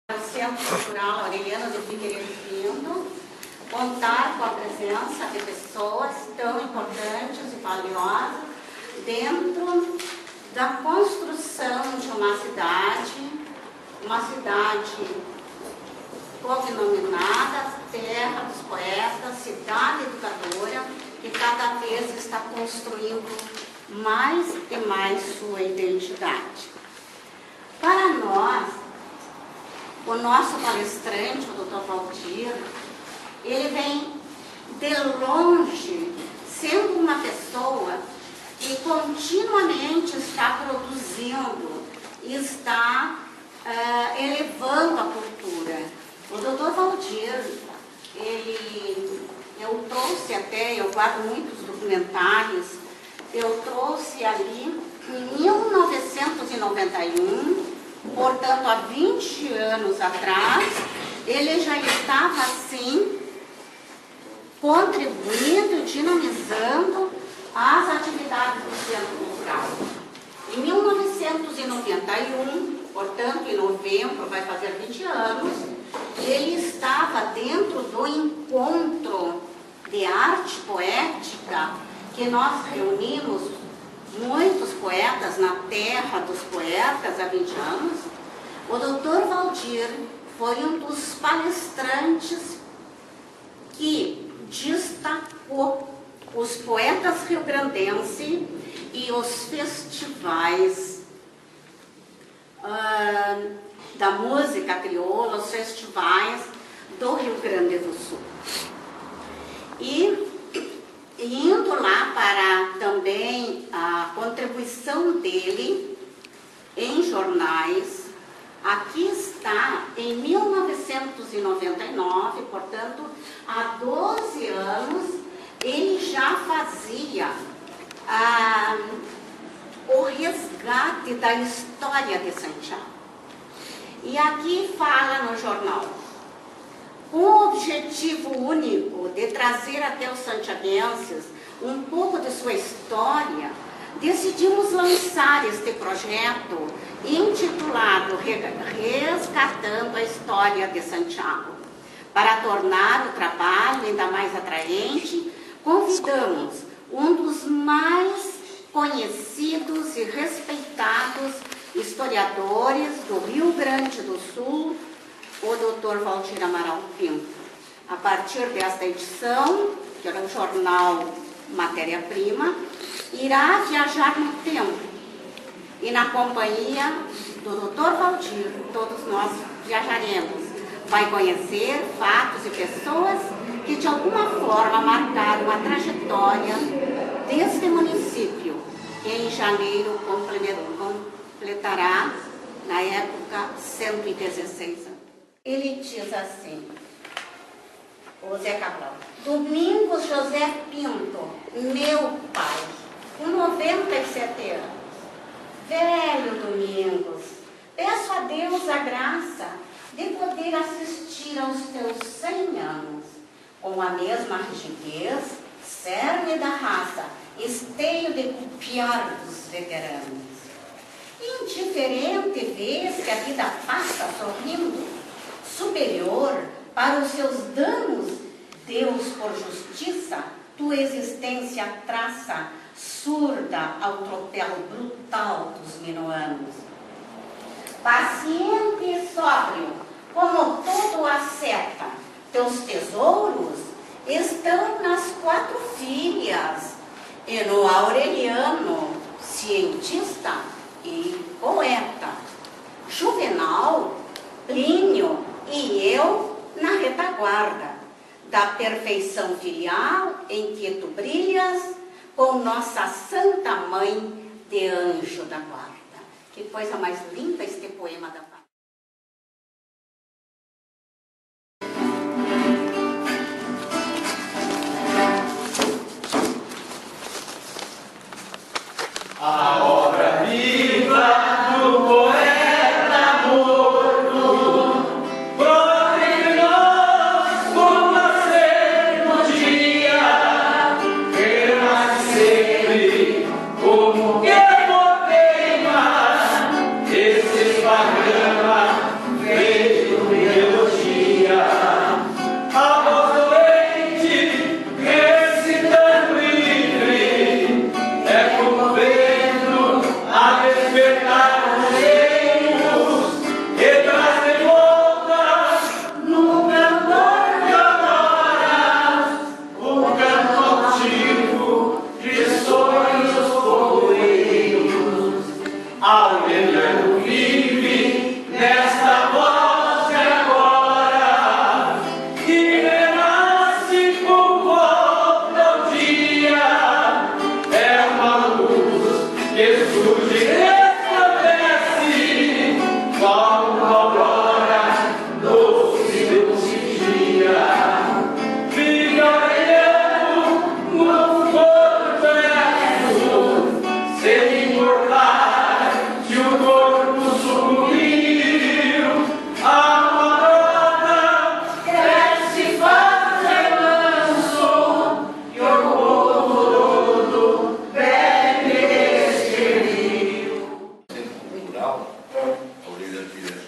O Centro Cultural Aureliano de Figueiredo Pinto contar com a presença de pessoas tão importantes e valiosas dentro da construção de uma cidade cognominada Terra dos Poetas, cidade educadora, que cada vez está construindo mais e mais sua identidade. Para nós, o nosso palestrante, o Dr. Valdir, ele vem de longe, sendo uma pessoa que continuamente está produzindo e está elevando a cultura. O Dr. Valdir, eu trouxe até, eu guardo muitos documentários, eu trouxe ali em 1991, portanto, há 20 anos atrás, ele já estava assim, contribuindo, dinamizando as atividades do Centro Cultural. Em 1991, portanto, em novembro, vai fazer 20 anos, ele estava dentro do encontro de arte poética que nós reunimos muitos poetas na Terra dos Poetas há 20 anos. O Dr. Valdir foi um dos palestrantes que destacou os poetas rio-grandenses e os festivais da música crioula, os festivais do Rio Grande do Sul. E indo lá para também a contribuição dele em jornais, aqui está, em 1999, portanto, há 12 anos, ele já fazia o resgate da história de Santiago. E aqui fala no jornal: com o objetivo único de trazer até os santiaguenses um pouco de sua história, decidimos lançar este projeto intitulado Resgatando a História de Santiago. Para tornar o trabalho ainda mais atraente, convidamos um dos mais conhecidos e respeitados historiadores do Rio Grande do Sul, o Dr. Valdir Amaral Pinto. A partir desta edição, que era o jornal Matéria Prima, irá viajar no tempo e na companhia do Dr. Valdir, todos nós viajaremos. Vai conhecer fatos e pessoas que de alguma forma marcaram a trajetória deste município, que em janeiro completará, na época, 116 anos. Ele diz assim, o Zé Cabral: Domingos José Pinto, meu pai, com 97 anos. Velho Domingos, peço a Deus a graça de poder assistir aos teus 100 anos, com a mesma rigidez, cerne da raça, esteio de copiar dos veteranos. Indiferente vês que a vida passa sorrindo, superior para os seus danos, Deus por justiça, tua existência traça, surda ao tropel brutal dos minuanos. Paciente e sóbrio, como todo asceta, teus tesouros estão nas 4 filhas e no Aureliano, cientista e poeta, Juvenal, Plínio e eu na retaguarda da perfeição filial em que tu brilhas com nossa Santa Mãe de anjo da guarda. Que coisa mais linda este poema da paz. A obra viva do poeta morto brota em nós como nascer no dia, renasce sempre como que por queima esse pagão.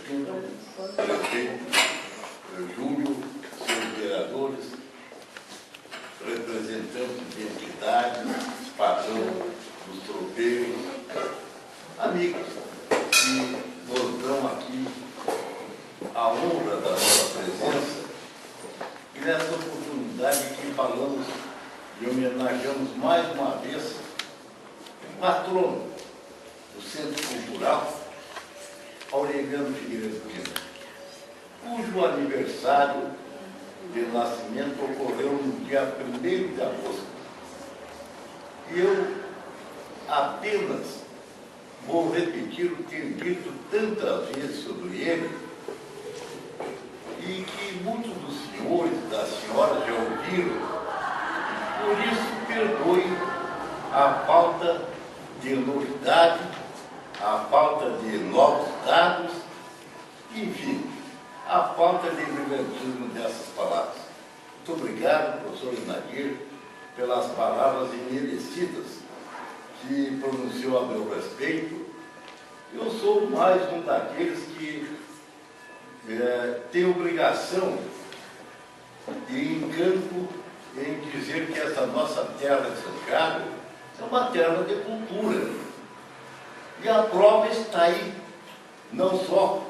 prefeito Júlio, senhores vereadores, representantes de entidades, patrão dos tropeiros, amigos que nos dão aqui a honra da nossa presença e nessa oportunidade que falamos e homenageamos mais uma vez o patrono do Centro Cultural, Aureliano Figueiredo Pinto, cujo aniversário de nascimento ocorreu no dia 1º de agosto. E eu apenas vou repetir o que tenho dito tantas vezes sobre ele e que muitos dos senhores e das senhoras já ouviram. Por isso, perdoe a falta de novidade, a falta de novos dados, enfim, a falta de brilhantismo dessas palavras. Muito obrigado, professor Nadir, pelas palavras imerecidas que pronunciou a meu respeito. Eu sou mais um daqueles que tem obrigação e encanto em dizer que essa nossa terra de Santiago é uma terra de cultura. E a prova está aí, não só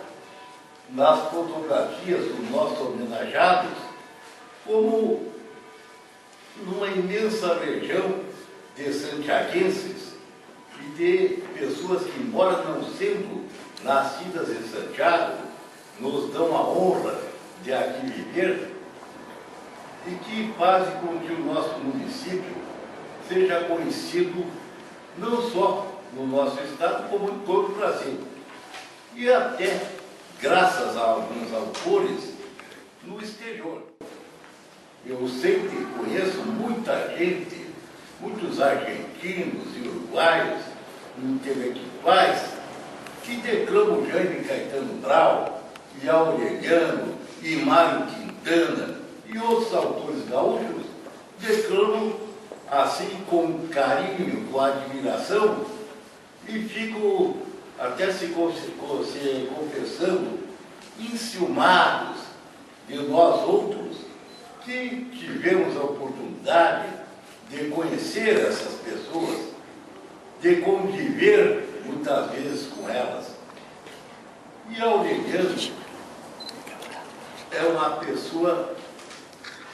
nas fotografias dos nossos homenageados, como numa imensa legião de santiaguenses e de pessoas que, embora não sendo nascidas em Santiago, nos dão a honra de aqui viver e que fazem com que o nosso município seja conhecido não só no nosso estado, como em todo o Brasil. E até, graças a alguns autores, no exterior. Eu sempre conheço muita gente, muitos argentinos e uruguaios, intelectuais, que declamam Jaime Caetano Brau, e Aureliano, e Mário Quintana, e outros autores gaúchos, declamam assim com carinho, com admiração, e ficam até se confessando enciumados de nós outros que tivemos a oportunidade de conhecer essas pessoas, de conviver muitas vezes com elas. E Aureliano é uma pessoa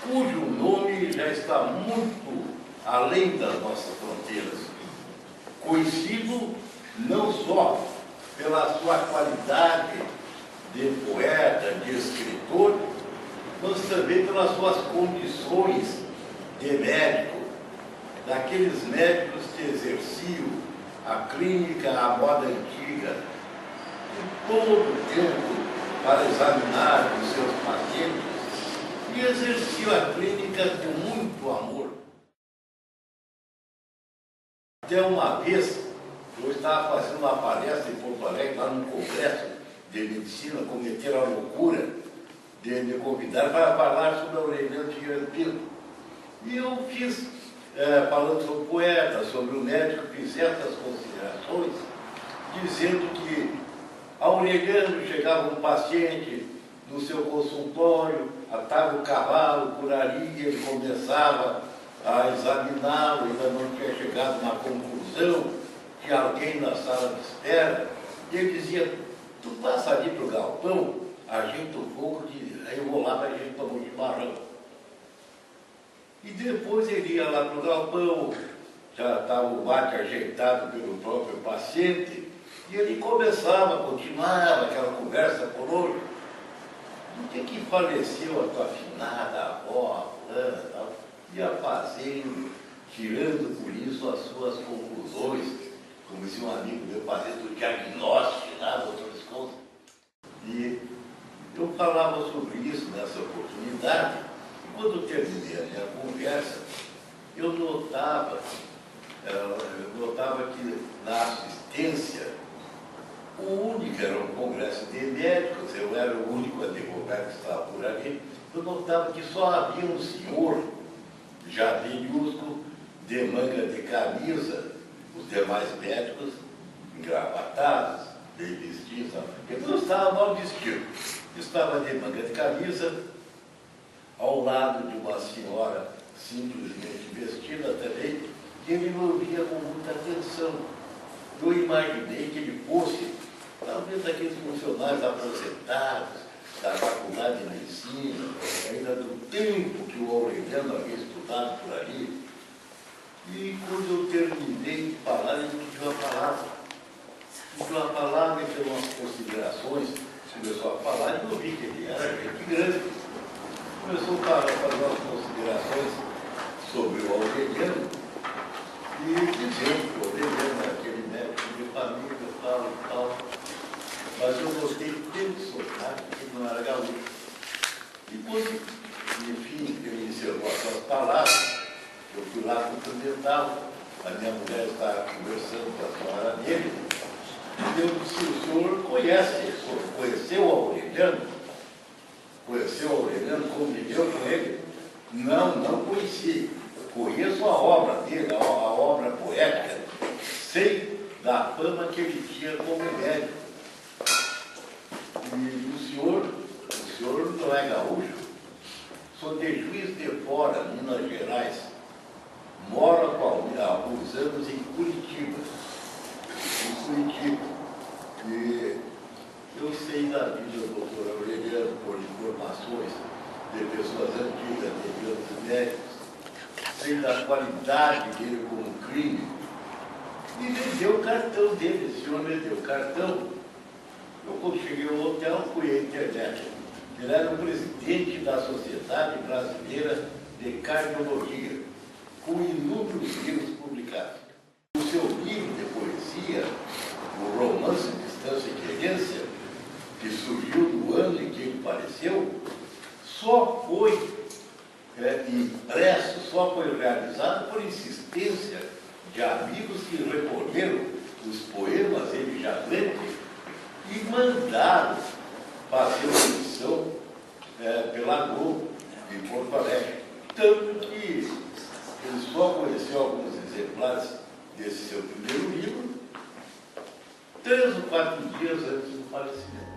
cujo nome já está muito além das nossas fronteiras, conhecido não só pela sua qualidade de poeta, de escritor, mas também pelas suas condições de médico, daqueles médicos que exerciam a clínica à moda antiga, em todo o tempo para examinar os seus pacientes, e exerciam a clínica com muito amor. Até uma vez, eu estava fazendo uma palestra em Porto Alegre, lá no Congresso de Medicina, cometeram a loucura de me convidar para falar sobre Aureliano Figueiredo Pinto. E eu fiz, falando sobre o poeta, sobre o médico, fiz essas considerações, dizendo que Aureliano chegava um paciente no seu consultório, atava o cavalo, curaria, ele começava a examiná-lo, ainda não tinha chegado a uma conclusão, tinha alguém na sala de espera, e ele dizia, tu passa ali para o galpão, ajeita o fogo, aí eu vou lá para a gente tomar um chimarrão. E depois ele ia lá para o galpão, já estava o mate ajeitado pelo próprio paciente, e ele começava, continuava aquela conversa por hoje. Do que faleceu a tua afinada avó, a fulana e tal? Ia fazendo, tirando por isso as suas conclusões, como dizia um amigo meu, fazendo o diagnóstico, tirava outras coisas. E eu falava sobre isso nessa oportunidade, e quando terminei a minha conversa, eu notava que na assistência, o único era um congresso de médicos, eu era o único advogado que estava por ali, eu notava que só havia um senhor, já velhusco, de manga de camisa, os demais médicos engravatados, bem vestido, sabe? Eu não estava mal vestido. Estava de manga de camisa, ao lado de uma senhora simplesmente vestida também, que ele me ouvia com muita atenção. Eu imaginei que ele fosse, talvez, aqueles funcionários aposentados da faculdade de medicina, ainda do tempo que o Aureliano havia estudado por ali. E quando eu terminei de falar, ele pediu a palavra. Pediu a palavra e fez umas considerações, começou a falar, e eu vi que ele era gente grande. Começou a fazer umas considerações sobre o Aureliano, e dizendo que o Aureliano era aquele médico de família, tal e tal. Mas eu gostei pelo sotaque, que não era gaúcho. E quando, enfim, ele encerrou aquelas palavras, eu fui lá cumprimentá-lo. A minha mulher estava conversando com a senhora dele. E eu disse: o senhor conheceu o Aureliano? Conheceu o Aureliano? Conviveu com ele? Não, não conheci. Conheço a obra dele, a obra poética. Sei da fama que ele tinha como médico. E o senhor não é gaúcho? Sou de Juiz de Fora, Minas Gerais. Moro há alguns anos em Curitiba. E eu sei da vida do doutor Aureliano por informações de pessoas antigas, de grandes médicos. Sei da qualidade dele como clínico. E me deu o cartão dele, o senhor me deu o cartão. Eu, quando cheguei ao hotel, fui à internet. Ele era o presidente da Sociedade Brasileira de Cardiologia, com inúmeros livros publicados. O seu livro de poesia, o Romance Distância e Querência, que surgiu no ano em que ele faleceu, só foi impresso, só foi realizado por insistência de amigos que recolheram os poemas ele já leu e mandaram fazer uma edição pela Globo, em Porto Alegre. Tanto que ele só conheceu alguns exemplares desse seu primeiro livro 3 ou 4 dias antes do falecimento.